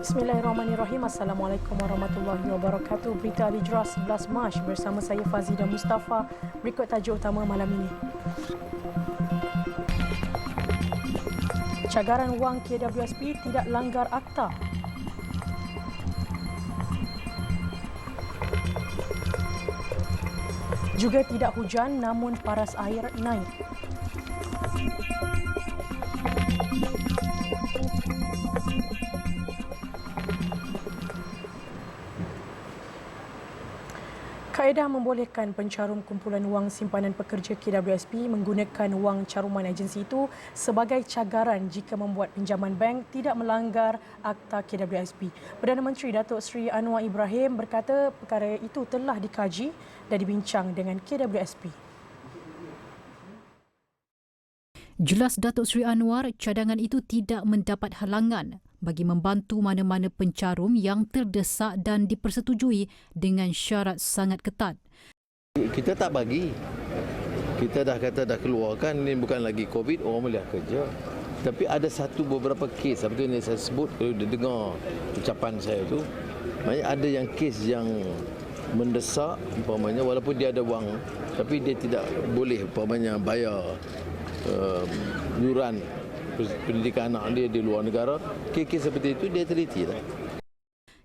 Bismillahirrahmanirrahim. Assalamualaikum warahmatullahi wabarakatuh. Berita Al-Hijrah 11 Mac bersama saya Fazida Mustafa. Berikut tajuk utama malam ini. Cagaran wang KWSP tidak langgar akta. Juga tidak hujan namun paras air naik. Kaedah membolehkan pencarum kumpulan wang simpanan pekerja KWSP menggunakan wang caruman agensi itu sebagai cagaran jika membuat pinjaman bank tidak melanggar Akta KWSP. Perdana Menteri Datuk Seri Anwar Ibrahim berkata perkara itu telah dikaji dan dibincang dengan KWSP. Jelas Datuk Seri Anwar, cadangan itu tidak mendapat halangan bagi membantu mana-mana pencarum yang terdesak dan dipersetujui dengan syarat sangat ketat. Kita tak bagi. Kita dah kata dah keluarkan, ini bukan lagi COVID, orang boleh kerja. Tapi ada beberapa kes, seperti yang saya sebut, kalau dia dengar ucapan saya tu, maknanya ada yang kes yang mendesak, umpamanya walaupun dia ada wang, tapi dia tidak boleh umpamanya bayar yuran pendidikan anak dia di luar negara. Kes seperti itu dia teliti lah.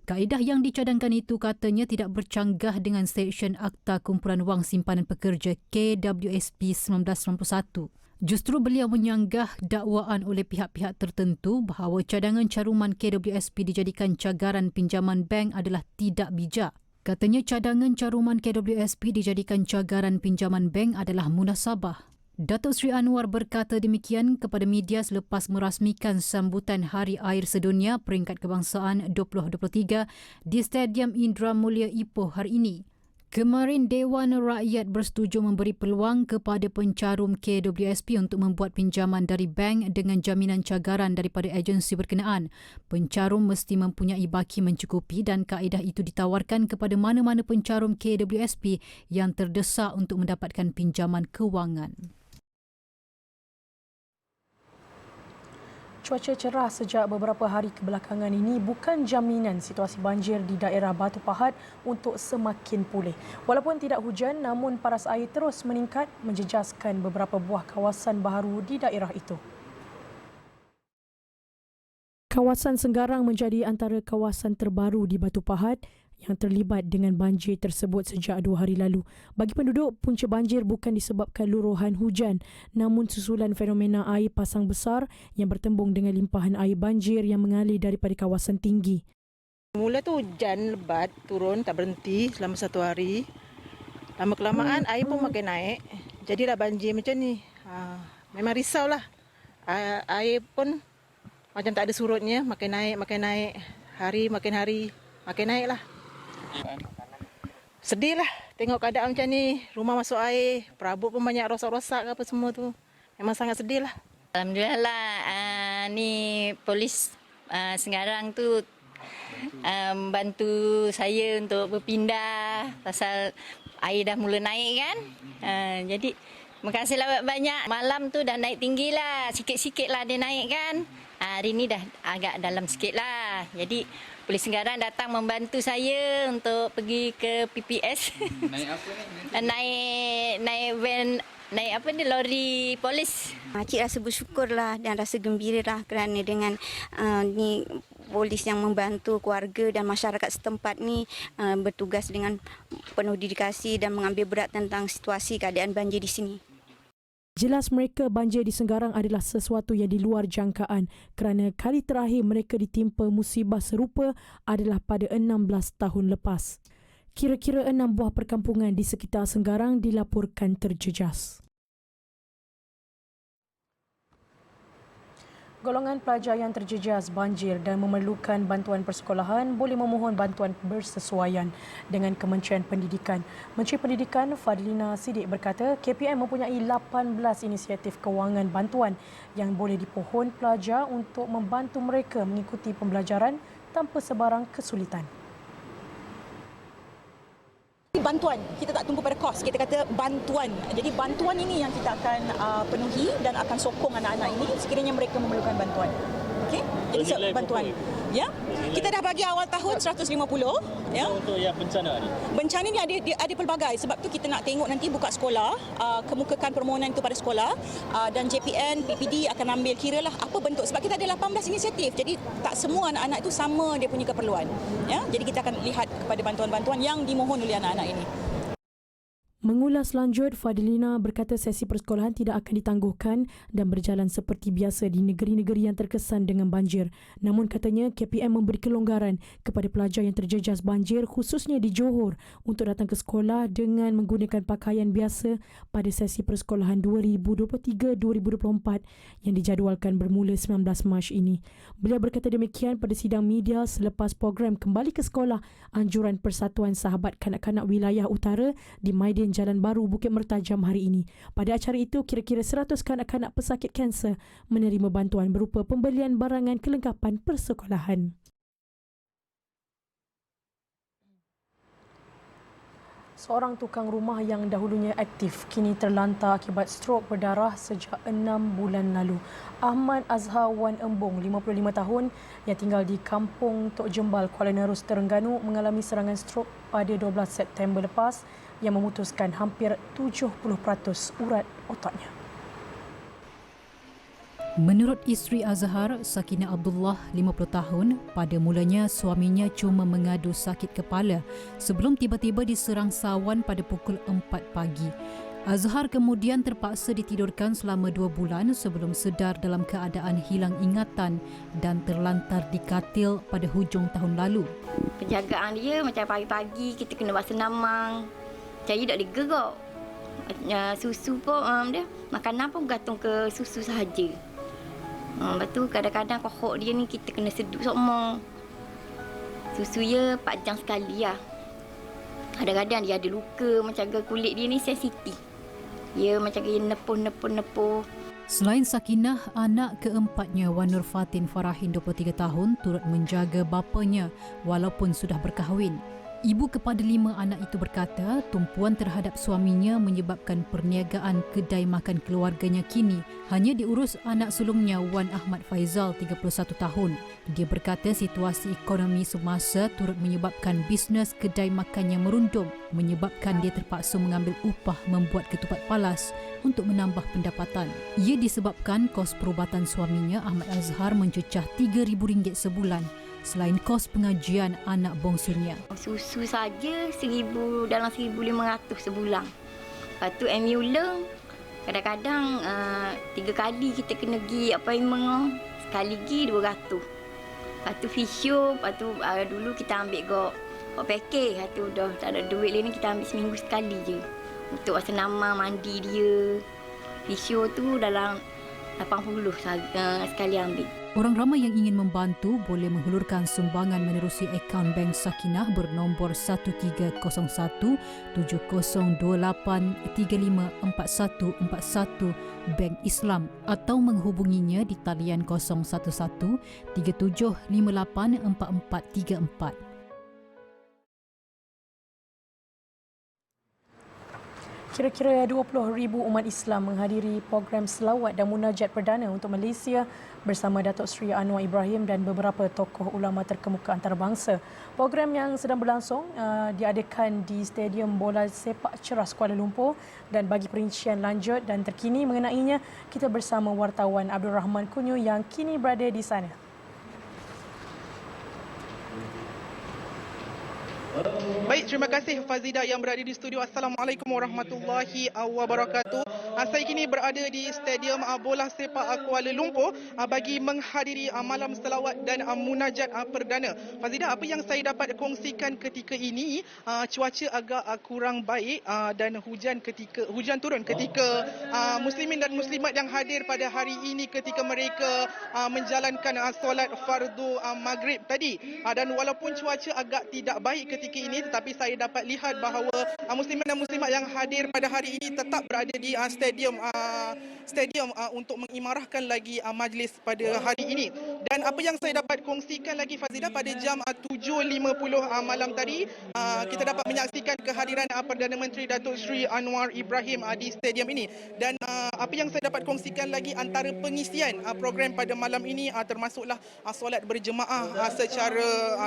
Kaedah yang dicadangkan itu katanya tidak bercanggah dengan Seksyen Akta Kumpulan Wang Simpanan Pekerja KWSP 1991. Justru beliau menyanggah dakwaan oleh pihak-pihak tertentu bahawa cadangan caruman KWSP dijadikan cagaran pinjaman bank adalah tidak bijak. Katanya cadangan caruman KWSP dijadikan cagaran pinjaman bank adalah munasabah. Datuk Seri Anwar berkata demikian kepada media selepas merasmikan sambutan Hari Air Sedunia Peringkat Kebangsaan 2023 di Stadium Indra Mulia Ipoh hari ini. Kemarin Dewan Rakyat bersetuju memberi peluang kepada pencarum KWSP untuk membuat pinjaman dari bank dengan jaminan cagaran daripada agensi berkenaan. Pencarum mesti mempunyai baki mencukupi dan kaedah itu ditawarkan kepada mana-mana pencarum KWSP yang terdesak untuk mendapatkan pinjaman kewangan. Cuaca cerah sejak beberapa hari kebelakangan ini bukan jaminan situasi banjir di daerah Batu Pahat untuk semakin pulih. Walaupun tidak hujan, namun paras air terus meningkat menjejaskan beberapa buah kawasan baharu di daerah itu. Kawasan Senggarang menjadi antara kawasan terbaru di Batu Pahat yang terlibat dengan banjir tersebut sejak 2 hari lalu. Bagi penduduk, punca banjir bukan disebabkan luruhan hujan, namun susulan fenomena air pasang besar yang bertembung dengan limpahan air banjir yang mengalir daripada kawasan tinggi. Mula tu hujan lebat turun tak berhenti selama 1 hari. Lama-kelamaan air pun makin naik. Jadilah banjir macam ni. Memang risaulah. Air pun macam tak ada surutnya, makin naik. Hari makin naik lah. Sedih lah tengok keadaan macam ni. Rumah masuk air, perabot pun banyak rosak-rosak apa semua tu. Memang sangat sedih lah. Alhamdulillah ni polis Senggarang tu bantu saya untuk berpindah pasal air dah mula naik kan. Jadi terima kasihlah banyak. Malam tu dah naik tinggi lah, sikit-sikit lah dia naik kan. Hari ni dah agak dalam sikit lah. Jadi Polis Senggarang datang membantu saya untuk pergi ke PPS. Naik apa ni? Naik van, naik apa ni, lori polis. Cik rasa bersyukurlah dan rasa gembiralah kerana dengan ni polis yang membantu keluarga dan masyarakat setempat ni bertugas dengan penuh dedikasi dan mengambil berat tentang situasi keadaan banjir di sini. Jelas mereka banjir di Senggarang adalah sesuatu yang di luar jangkaan kerana kali terakhir mereka ditimpa musibah serupa adalah pada 16 tahun lepas. Kira-kira 6 buah perkampungan di sekitar Senggarang dilaporkan terjejas. Golongan pelajar yang terjejas banjir dan memerlukan bantuan persekolahan boleh memohon bantuan bersesuaian dengan Kementerian Pendidikan. Menteri Pendidikan Fadlina Siddiq berkata KPM mempunyai 18 inisiatif kewangan bantuan yang boleh dipohon pelajar untuk membantu mereka mengikuti pembelajaran tanpa sebarang kesulitan. bantuan. Kita tak tunggu pada kos, kita kata bantuan. Jadi bantuan ini yang kita akan penuhi dan akan sokong anak-anak ini sekiranya mereka memerlukan bantuan. Okey? Jadi bantuan. Ya. Kita dah bagi awal tahun 150 ya. Untuk yang bencana ni. Bencana ni ada pelbagai, sebab tu kita nak tengok nanti buka sekolah, kemukakan permohonan itu pada sekolah, dan JPN, PPD akan ambil kira lah apa bentuk, sebab kita ada 18 inisiatif. Jadi tak semua anak-anak itu sama dia punya keperluan. Ya. Jadi kita akan lihat kepada bantuan-bantuan yang dimohon oleh anak-anak ini. Mengulas lanjut, Fadilina berkata sesi persekolahan tidak akan ditangguhkan dan berjalan seperti biasa di negeri-negeri yang terkesan dengan banjir. Namun katanya KPM memberi kelonggaran kepada pelajar yang terjejas banjir khususnya di Johor untuk datang ke sekolah dengan menggunakan pakaian biasa pada sesi persekolahan 2023-2024 yang dijadualkan bermula 19 Mac ini. Beliau berkata demikian pada sidang media selepas program Kembali ke Sekolah Anjuran Persatuan Sahabat Kanak-Kanak Wilayah Utara di Maidin Jalan Baru Bukit Mertajam hari ini. Pada acara itu, kira-kira 100 kanak-kanak pesakit kanser menerima bantuan berupa pembelian barangan kelengkapan persekolahan. Seorang tukang rumah yang dahulunya aktif kini terlantar akibat strok berdarah sejak 6 bulan lalu. Ahmad Azhar Wan Embong, 55 tahun, yang tinggal di Kampung Tok Jembal, Kuala Nerus, Terengganu mengalami serangan strok pada 12 September lepas yang memutuskan hampir 70% urat otaknya. Menurut isteri Azhar, Sakinah Abdullah, 50 tahun, pada mulanya suaminya cuma mengadu sakit kepala sebelum tiba-tiba diserang sawan pada pukul 4 pagi. Azhar kemudian terpaksa ditidurkan selama 2 bulan sebelum sedar dalam keadaan hilang ingatan dan terlantar di katil pada hujung tahun lalu. Penjagaan dia macam pagi-pagi kita kena basuh namang. Saya tak boleh gerak. Susu pun dia makanan pun bergantung ke susu sahaja. Lepas tu kadang-kadang kohok dia ni kita kena sedut sokmo. Susu dia 4 jam sekali lah. Kadang-kadang dia ada luka macam kulit dia ni sensitif. Dia macam dia nepuh. Selain Sakinah, anak keempatnya Wan Nur Fatin Farahin 23 tahun turut menjaga bapanya walaupun sudah berkahwin. Ibu kepada 5 anak itu berkata tumpuan terhadap suaminya menyebabkan perniagaan kedai makan keluarganya kini hanya diurus anak sulungnya Wan Ahmad Faizal 31 tahun. Dia berkata situasi ekonomi semasa turut menyebabkan bisnes kedai makannya merundum, menyebabkan dia terpaksa mengambil upah membuat ketupat palas untuk menambah pendapatan. Ia disebabkan kos perubatan suaminya Ahmad Azhar mencecah RM3,000 sebulan selain kos pengajian anak bongsunya. Susu saja dalam 1,500 sebulan. Lepas tu ambulans kadang-kadang 3 kali kita kena pergi appointment, sekali pergi 200. Lepas tu fisio, lepas tu dulu kita ambil kok package, lepas tu dah tak ada duit lagi kita ambil seminggu sekali je. Untuk basuh nama, mandi dia. Fisio tu dalam 80 sekali ambil. Orang ramai yang ingin membantu boleh menghulurkan sumbangan menerusi akaun bank Sakinah bernombor 13017028354141 Bank Islam atau menghubunginya di talian 011-3758-4434. Kira-kira 20,000 umat Islam menghadiri program selawat dan munajat perdana untuk Malaysia bersama Datuk Seri Anwar Ibrahim dan beberapa tokoh ulama terkemuka antarabangsa. Program yang sedang berlangsung diadakan di Stadium Bola Sepak Ceras Kuala Lumpur, dan bagi perincian lanjut dan terkini mengenainya, kita bersama wartawan Abdul Rahman Kunyu yang kini berada di sana. Baik, terima kasih Fazida yang berada di studio. Assalamualaikum warahmatullahi wabarakatuh. Saya kini berada di Stadium Bola Sepak Kuala Lumpur bagi menghadiri malam selawat dan munajat perdana. Fazida, apa yang saya dapat kongsikan ketika ini, cuaca agak kurang baik dan hujan turun ketika muslimin dan muslimat yang hadir pada hari ini ketika mereka menjalankan solat fardu maghrib tadi. Dan walaupun cuaca agak tidak baik ketika sini, tetapi saya dapat lihat bahawa muslimin dan muslimat yang hadir pada hari ini tetap berada di stadium untuk mengimarahkan lagi majlis pada hari ini. Dan apa yang saya dapat kongsikan lagi, Fazidah, pada jam 7.50 malam tadi, kita dapat menyaksikan kehadiran Perdana Menteri Datuk Seri Anwar Ibrahim di stadium ini. Dan apa yang saya dapat kongsikan lagi, antara pengisian program pada malam ini termasuklah solat berjemaah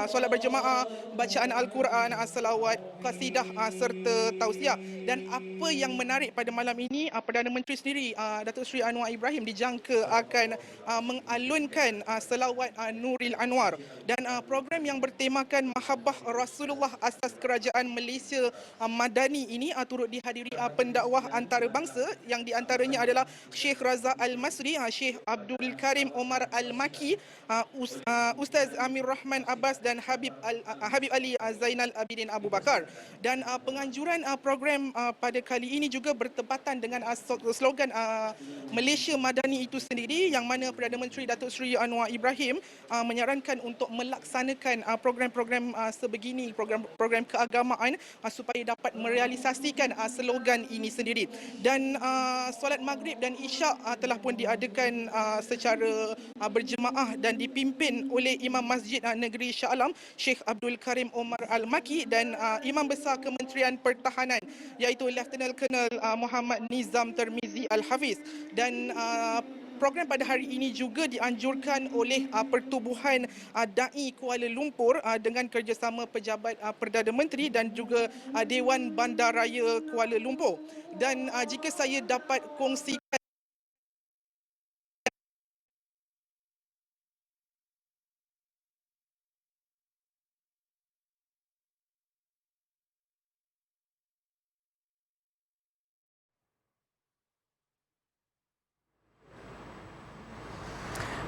solat berjemaah, bacaan Al-Quran, selawat, qasidah serta tausiah. Dan apa yang menarik pada malam ini, Perdana Menteri sendiri Datuk Seri Anwar Ibrahim dijangka akan mengalunkan selawat Nuril Anwar, dan program yang bertemakan Mahabbah Rasulullah asas Kerajaan Malaysia Madani ini turut dihadiri pendakwah antarabangsa yang diantaranya adalah Sheikh Raza Al-Masri, Sheikh Abdul Karim Omar Al-Maki, Ustaz Amir Rahman Abbas dan Habib Ali Zainal Abidin Abu Bakar. Dan penganjuran program pada kali ini juga bertepatan dengan slogan Malaysia Madani itu sendiri, yang mana Perdana Menteri Datuk Seri Anwar Ibrahim menyarankan untuk melaksanakan program-program sebegini, program keagamaan supaya dapat merealisasikan slogan ini sendiri. Dan solat maghrib dan isyak telah pun diadakan secara berjemaah dan dipimpin oleh Imam Masjid Negeri Shah Alam Sheikh Abdul Karim Omar Al-Maki dan Imam Besar Kementerian Pertahanan iaitu Lieutenant Colonel Muhammad Nizam Termizi Al-Hafiz. Dan program pada hari ini juga dianjurkan oleh Pertubuhan Dai Kuala Lumpur dengan kerjasama pejabat Perdana Menteri dan juga Dewan Bandaraya Kuala Lumpur. Dan jika saya dapat kongsikan,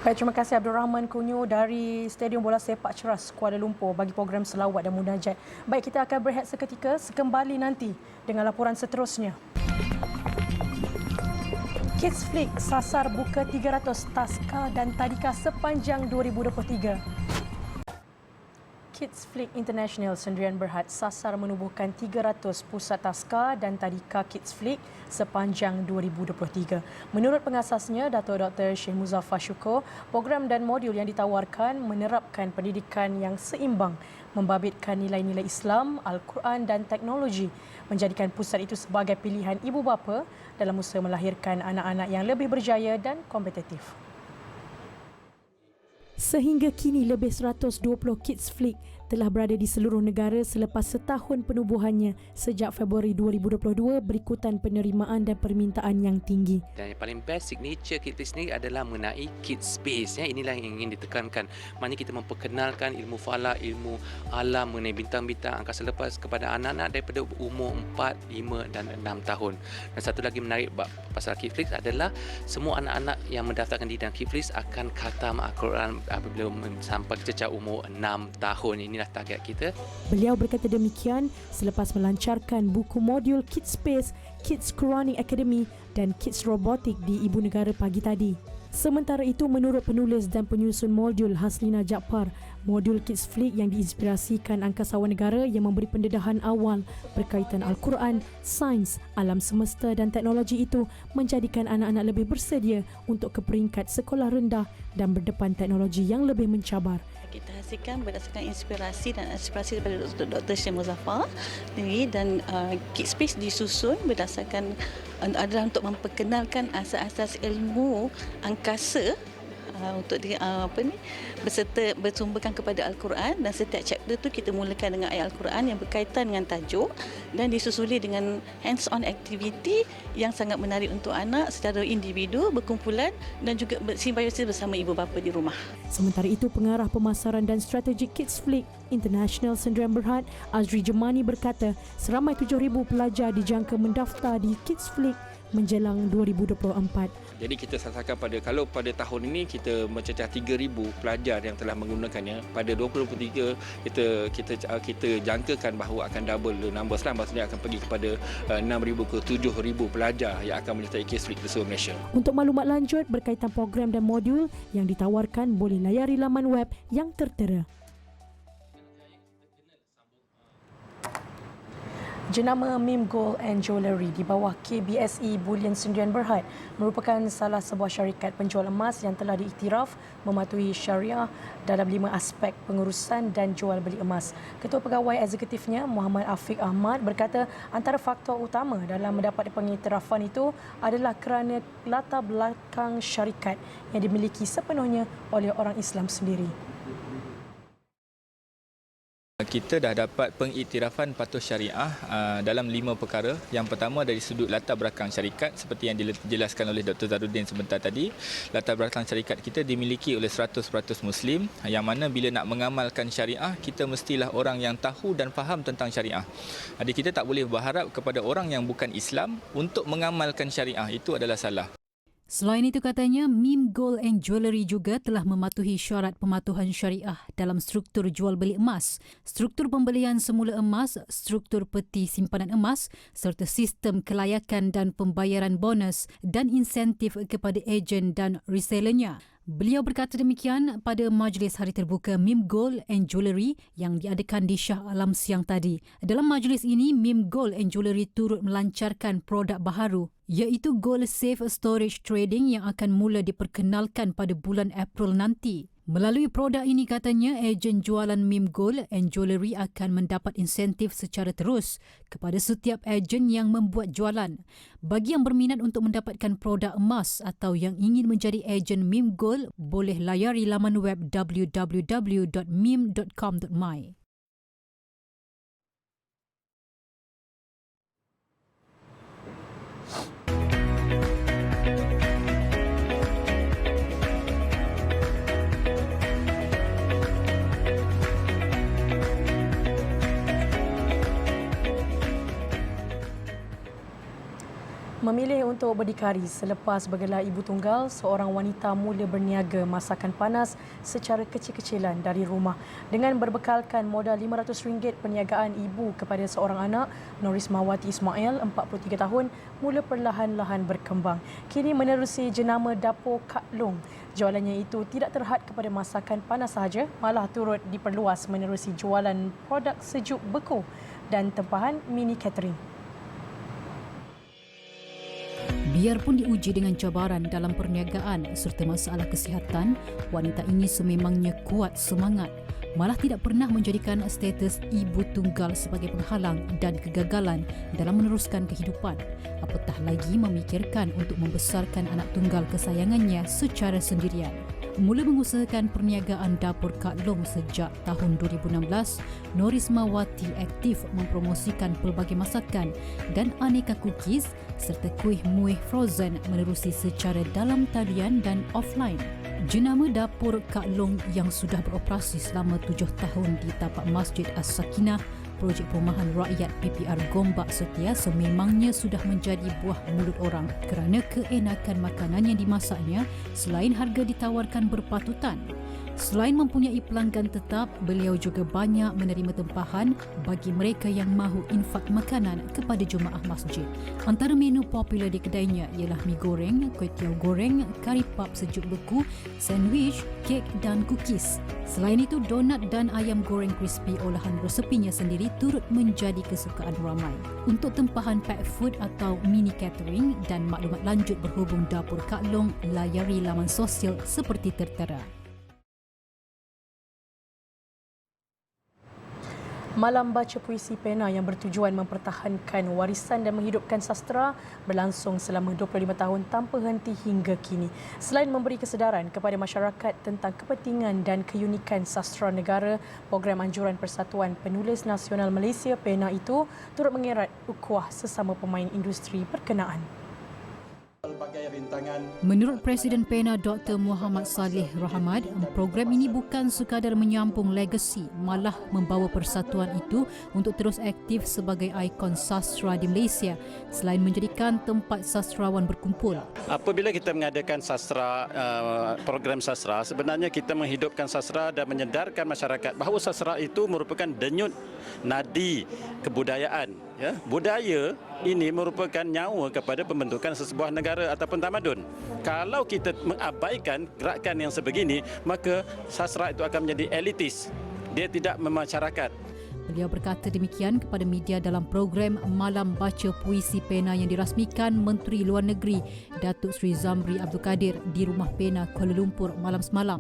Baik, terima kasih Abdul Rahman Kunyu dari Stadium Bola Sepak Ceras Kuala Lumpur bagi program selawat dan munajat. Baik, kita akan berehat seketika, sekembali nanti dengan laporan seterusnya. Kids Flick sasar buka 300 taska dan tadika sepanjang 2023. Kids Flick International Sendirian Berhad sasar menubuhkan 300 pusat taska dan tadika Kids Flick sepanjang 2023. Menurut pengasasnya, Dato' Dr. Syekh Muzaffar Syukur, program dan modul yang ditawarkan menerapkan pendidikan yang seimbang, membabitkan nilai-nilai Islam, Al-Quran dan teknologi, menjadikan pusat itu sebagai pilihan ibu bapa dalam usaha melahirkan anak-anak yang lebih berjaya dan kompetitif. Sehingga kini lebih 120 Kids Flick telah berada di seluruh negara selepas setahun penubuhannya sejak Februari 2022 berikutan penerimaan dan permintaan yang tinggi. Dan yang paling best signature Kids ni adalah mengenai Kids Space. Inilah yang ingin ditekankan. Maknanya kita memperkenalkan ilmu falak, ilmu alam mengenai bintang-bintang angkasa lepas kepada anak-anak daripada umur 4, 5 dan 6 tahun. Dan satu lagi menarik pasal Kids Flick adalah semua anak-anak yang mendaftarkan di dalam Kids Flick akan khatam Al-Quran apabila sampai cecah umur 6 tahun. Inilah target kita. Beliau berkata demikian selepas melancarkan buku modul Kids Space, Kids Quranic Academy dan Kids Robotik di Ibu Negara pagi tadi. Sementara itu, menurut penulis dan penyusun modul Haslina Jaafar, modul Kids Flick yang diinspirasikan angkasawan negara yang memberi pendedahan awal berkaitan Al-Quran, sains, alam semesta dan teknologi itu menjadikan anak-anak lebih bersedia untuk ke peringkat sekolah rendah dan berdepan teknologi yang lebih mencabar. Kita hasilkan berdasarkan inspirasi daripada Dr. Syekh Muzaffar sendiri, dan Kids Space disusun berdasarkan adalah untuk memperkenalkan asas-asas ilmu angkasa untuk berserta bersumberkan kepada Al-Quran, dan setiap chapter tu kita mulakan dengan ayat Al-Quran yang berkaitan dengan tajuk dan disusuli dengan hands-on activity yang sangat menarik untuk anak secara individu, berkumpulan dan juga bersimbiosis bersama ibu bapa di rumah. Sementara itu, pengarah pemasaran dan strategi Kids Flick International Sendirian Berhad, Azri Jemani berkata, seramai 7,000 pelajar dijangka mendaftar di Kids Flick menjelang 2024. Jadi kita sasarkan kalau pada tahun ini kita mencecah 3,000 pelajar yang telah menggunakannya. Pada 2023 kita jangkakan bahawa akan double the numbers lah, maksudnya akan pergi kepada 6,000 ke 7,000 pelajar yang akan menyertai Kids Flick di seluruh Malaysia. Untuk maklumat lanjut berkaitan program dan modul yang ditawarkan, boleh layari laman web yang tertera. Jenama Mim Gold and Jewellery di bawah KBSE Bullion Sdn Bhd merupakan salah sebuah syarikat penjual emas yang telah diiktiraf mematuhi syariah dalam 5 aspek pengurusan dan jual beli emas. Ketua Pegawai Eksekutifnya Muhammad Afiq Ahmad berkata antara faktor utama dalam mendapat pengiktirafan itu adalah kerana latar belakang syarikat yang dimiliki sepenuhnya oleh orang Islam sendiri. Kita dah dapat pengiktirafan patuh syariah dalam 5 perkara. Yang pertama dari sudut latar belakang syarikat seperti yang dijelaskan oleh Dr. Zaruddin sebentar tadi. Latar belakang syarikat kita dimiliki oleh 100% Muslim yang mana bila nak mengamalkan syariah kita mestilah orang yang tahu dan faham tentang syariah. Jadi kita tak boleh berharap kepada orang yang bukan Islam untuk mengamalkan syariah. Itu adalah salah. Selain itu katanya, Mim Gold and Jewellery juga telah mematuhi syarat pematuhan syariah dalam struktur jual beli emas, struktur pembelian semula emas, struktur peti simpanan emas serta sistem kelayakan dan pembayaran bonus dan insentif kepada ejen dan resellernya. Beliau berkata demikian pada majlis hari terbuka Mim Gold and Jewellery yang diadakan di Shah Alam siang tadi. Dalam majlis ini, Mim Gold and Jewellery turut melancarkan produk baharu iaitu Gold Safe Storage Trading yang akan mula diperkenalkan pada bulan April nanti. Melalui produk ini katanya, ejen jualan Mim Gold and Jewellery akan mendapat insentif secara terus kepada setiap ejen yang membuat jualan. Bagi yang berminat untuk mendapatkan produk emas atau yang ingin menjadi ejen Mim Gold, boleh layari laman web www.mim.com.my. Memilih untuk berdikari selepas bergelar ibu tunggal, seorang wanita mula berniaga masakan panas secara kecil-kecilan dari rumah. Dengan berbekalkan modal RM500 perniagaan ibu kepada seorang anak, Norismawati Ismail, 43 tahun, mula perlahan-lahan berkembang. Kini menerusi jenama Dapur Kak Long. Jualannya itu tidak terhad kepada masakan panas sahaja, malah turut diperluas menerusi jualan produk sejuk beku dan tempahan mini catering. Biarpun diuji dengan cabaran dalam perniagaan serta masalah kesihatan, wanita ini sememangnya kuat semangat. Malah tidak pernah menjadikan status ibu tunggal sebagai penghalang dan kegagalan dalam meneruskan kehidupan. Apatah lagi memikirkan untuk membesarkan anak tunggal kesayangannya secara sendirian. Mula mengusahakan perniagaan Dapur Kak Long sejak tahun 2016, Norismawati aktif mempromosikan pelbagai masakan dan aneka cookies serta kuih muih frozen menerusi secara dalam talian dan offline. Jenama Dapur Kak Long yang sudah beroperasi selama 7 tahun di tapak Masjid As-Sakinah, projek perumahan rakyat PPR Gombak Setia sememangnya sudah menjadi buah mulut orang kerana keenakan makanan yang dimasaknya selain harga ditawarkan berpatutan. Selain mempunyai pelanggan tetap, beliau juga banyak menerima tempahan bagi mereka yang mahu infak makanan kepada jemaah masjid. Antara menu popular di kedainya ialah mi goreng, kuih tiaw goreng, kari pap sejuk beku, sandwich, kek dan cookies. Selain itu, donat dan ayam goreng crispy olahan resepinya sendiri turut menjadi kesukaan ramai. Untuk tempahan pack food atau mini catering dan maklumat lanjut berhubung Dapur Kak Long, layari laman sosial seperti tertera. Malam baca puisi pena yang bertujuan mempertahankan warisan dan menghidupkan sastera berlangsung selama 25 tahun tanpa henti hingga kini. Selain memberi kesedaran kepada masyarakat tentang kepentingan dan keunikan sastera negara, program anjuran Persatuan Penulis Nasional Malaysia PENA itu turut mengerat ukhuwah sesama pemain industri berkenaan. Menurut Presiden PENA Dr. Muhammad Saleh Rahmat, program ini bukan sekadar menyampung legasi, malah membawa persatuan itu untuk terus aktif sebagai ikon sastra di Malaysia selain menjadikan tempat sastrawan berkumpul. Apabila kita mengadakan sastra, program sastra, sebenarnya kita menghidupkan sastra dan menyedarkan masyarakat bahawa sastra itu merupakan denyut nadi kebudayaan. Ya, budaya ini merupakan nyawa kepada pembentukan sesebuah negara ataupun tamadun. Kalau kita mengabaikan gerakan yang sebegini, maka sastra itu akan menjadi elitis. Dia tidak memasyarakat. Beliau berkata demikian kepada media dalam program Malam Baca Puisi Pena yang dirasmikan Menteri Luar Negeri Datuk Seri Zamri Abdul Kadir di Rumah Pena Kuala Lumpur malam semalam.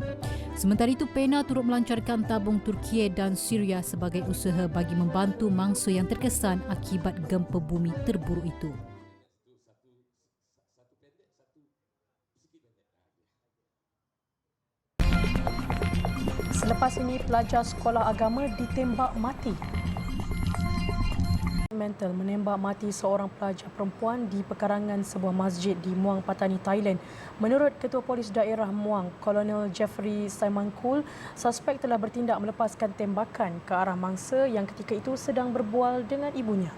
Sementara itu, Pena turut melancarkan tabung Turkiye dan Syria sebagai usaha bagi membantu mangsa yang terkesan akibat gempa bumi terburuk itu. Selepas ini, pelajar sekolah agama ditembak mati. Mental menembak mati seorang pelajar perempuan di pekarangan sebuah masjid di Muang Patani, Thailand. Menurut Ketua Polis Daerah Muang, Kolonel Jeffrey Saimankul, suspek telah bertindak melepaskan tembakan ke arah mangsa yang ketika itu sedang berbual dengan ibunya.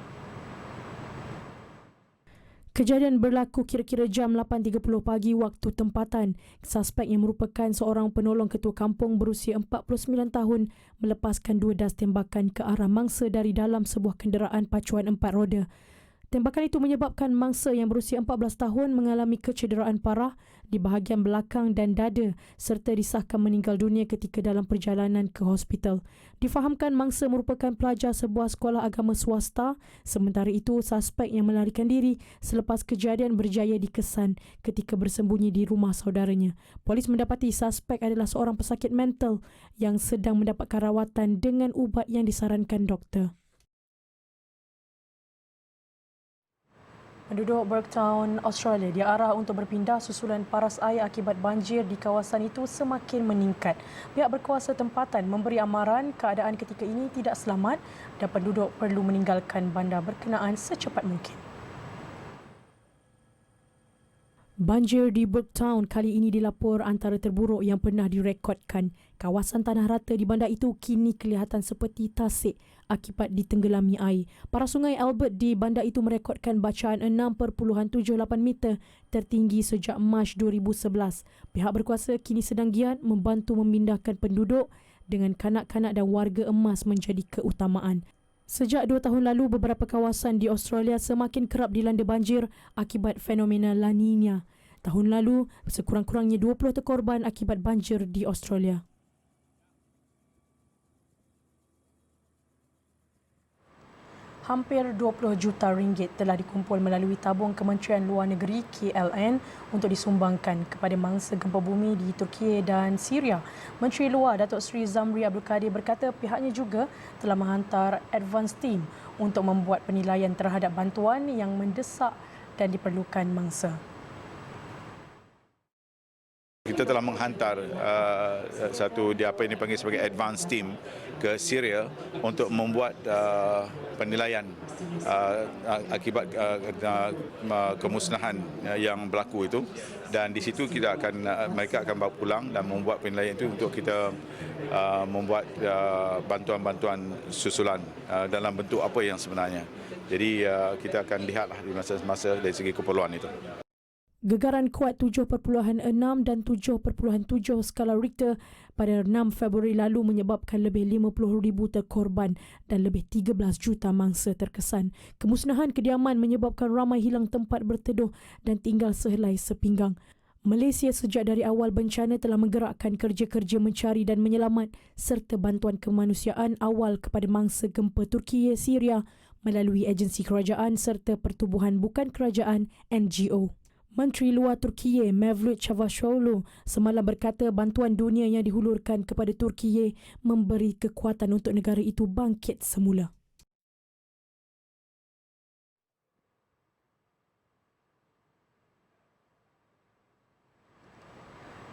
Kejadian berlaku kira-kira jam 8.30 pagi waktu tempatan. Suspek yang merupakan seorang penolong ketua kampung berusia 49 tahun melepaskan 2 das tembakan ke arah mangsa dari dalam sebuah kenderaan pacuan 4 roda. Tembakan itu menyebabkan mangsa yang berusia 14 tahun mengalami kecederaan parah di bahagian belakang dan dada serta disahkan meninggal dunia ketika dalam perjalanan ke hospital. Difahamkan mangsa merupakan pelajar sebuah sekolah agama swasta, sementara itu suspek yang melarikan diri selepas kejadian berjaya dikesan ketika bersembunyi di rumah saudaranya. Polis mendapati suspek adalah seorang pesakit mental yang sedang mendapatkan rawatan dengan ubat yang disarankan doktor. Penduduk Burketown, Australia diarah untuk berpindah susulan paras air akibat banjir di kawasan itu semakin meningkat. Pihak berkuasa tempatan memberi amaran keadaan ketika ini tidak selamat dan penduduk perlu meninggalkan bandar berkenaan secepat mungkin. Banjir di Burketown kali ini dilapor antara terburuk yang pernah direkodkan. Kawasan tanah rata di bandar itu kini kelihatan seperti tasik akibat ditenggelami air. Para sungai Albert di bandar itu merekodkan bacaan 6.78 meter tertinggi sejak Mac 2011. Pihak berkuasa kini sedang giat membantu memindahkan penduduk dengan kanak-kanak dan warga emas menjadi keutamaan. Sejak 2 tahun lalu, beberapa kawasan di Australia semakin kerap dilanda banjir akibat fenomena La Nina. Tahun lalu, sekurang-kurangnya 20 korban akibat banjir di Australia. Hampir 20 juta ringgit telah dikumpul melalui tabung Kementerian Luar Negeri KLN untuk disumbangkan kepada mangsa gempa bumi di Turkiye dan Syria. Menteri Luar Datuk Seri Zamri Abdul Kadir berkata pihaknya juga telah menghantar advance team untuk membuat penilaian terhadap bantuan yang mendesak dan diperlukan mangsa. Kita telah menghantar satu apa yang dipanggil sebagai advance team ke Syria untuk membuat penilaian akibat kemusnahan yang berlaku itu, dan di situ mereka akan bawa pulang dan membuat penilaian itu untuk kita membuat bantuan-bantuan susulan dalam bentuk apa yang sebenarnya. Jadi kita akan lihatlah di masa-masa dari segi keperluan itu. Gegaran kuat 7.6 dan 7.7 skala Richter pada 6 Februari lalu menyebabkan lebih 50,000 terkorban dan lebih 13 juta mangsa terkesan. Kemusnahan kediaman menyebabkan ramai hilang tempat berteduh dan tinggal sehelai sepinggang. Malaysia sejak dari awal bencana telah menggerakkan kerja-kerja mencari dan menyelamat serta bantuan kemanusiaan awal kepada mangsa gempa Turkiye, Syria melalui agensi kerajaan serta pertubuhan bukan kerajaan NGO. Menteri Luar Turkiye Mevlut Cavusoglu semalam berkata bantuan dunia yang dihulurkan kepada Turkiye memberi kekuatan untuk negara itu bangkit semula.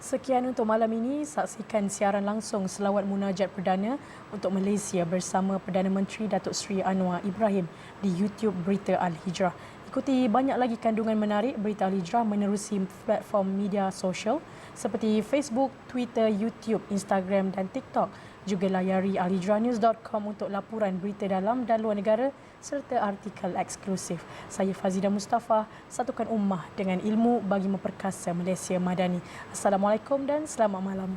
Sekian untuk malam ini. Saksikan siaran langsung selawat munajat perdana untuk Malaysia bersama Perdana Menteri Datuk Seri Anwar Ibrahim di YouTube Berita Al-Hijrah. Ikuti banyak lagi kandungan menarik Berita Al-Hijrah menerusi platform media sosial seperti Facebook, Twitter, YouTube, Instagram dan TikTok. Juga layari alhijrahnews.com untuk laporan berita dalam dan luar negara serta artikel eksklusif. Saya Fazidah Mustafa, satukan ummah dengan ilmu bagi memperkasa Malaysia Madani. Assalamualaikum dan selamat malam.